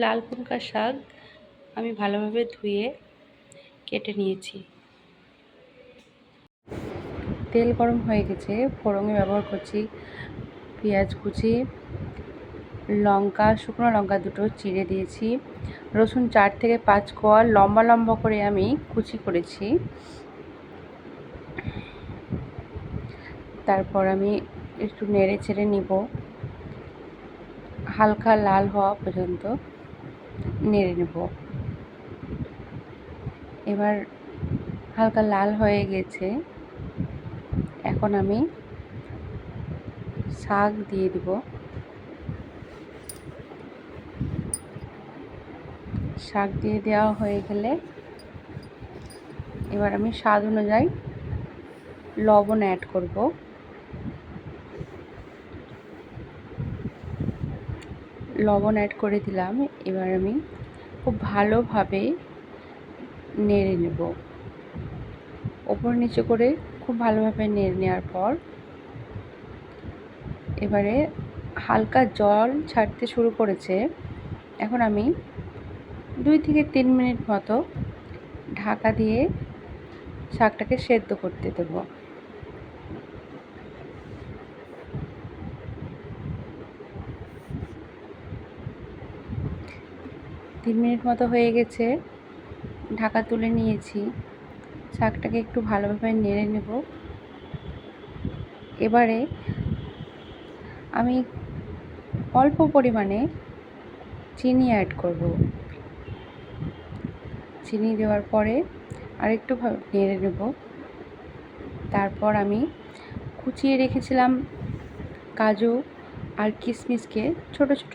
লাল পুনকা শাক আমি ভালোভাবে ধুয়ে কেটে নিয়েছি। তেল গরম হয়ে গেছে, ফোড়নে ব্যবহার করছি পেঁয়াজ কুচি, লঙ্কা, শুকনো লঙ্কা দুটো চিড়ে দিয়েছি, রসুন 4 থেকে 5 কোয়া লম্বা লম্বা করে আমি কুচি করেছি। তারপর আমি একটু নেড়ে চেড়ে নিব, হালকা লাল হওয়া পর্যন্ত নেড়ে নেব। এবার হালকা লাল হয়ে গেছে, এখন আমি শাক দিয়ে দিব। শাক দিয়ে দেওয়া হয়ে গেলে এবার আমি স্বাদ অনুযায়ী লবণ অ্যাড করব। লবণ অ্যাড করে দিলাম। এবার আমি খুব ভালোভাবে নেড়ে নেব, ওপর নিচে করে খুব ভালোভাবে নেড়ে নেওয়ার পর এবারে হালকা জল ছাড়তে শুরু করেছে। এখন আমি 2 থেকে 3 মিনিট মতো ঢাকা দিয়ে শাকটাকে সেদ্ধ করতে দেব। 3 মিনিট মতো হয়ে গেছে, ঢাকা তুলে নিয়েছি। শাকটাকে একটু ভালোভাবে নেড়ে নেব। এবারে আমি অল্প পরিমাণে চিনি অ্যাড করব। চিনি দেওয়ার পরে আরেকটু নেড়ে নেব। তারপর আমি কুচিয়ে রেখেছিলাম কাজু আর কিশমিশকে ছোট ছোট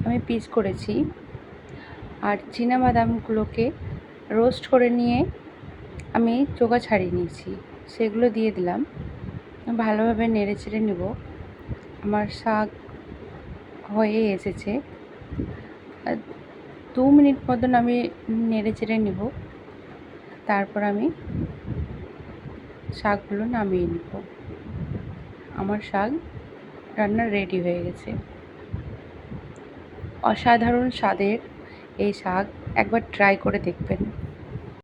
আমি পিস করেছি, আর চীনাবাদামগুলোকে রোস্ট করে নিয়ে আমি চোখা ছাড়িয়ে নিয়েছি, সেগুলো দিয়ে দিলাম। ভালোভাবে নেড়ে চেড়ে নেব। আমার শাক হয়ে এসেছে, 2 মিনিট মতন আমি নেড়ে চেড়ে নেব। তারপর আমি শাকগুলো নামিয়ে নেব। আমার শাক রান্না রেডি হয়ে গেছে। অসাধারণ স্বাদের এই শাক একবার ট্রাই করে দেখবেন।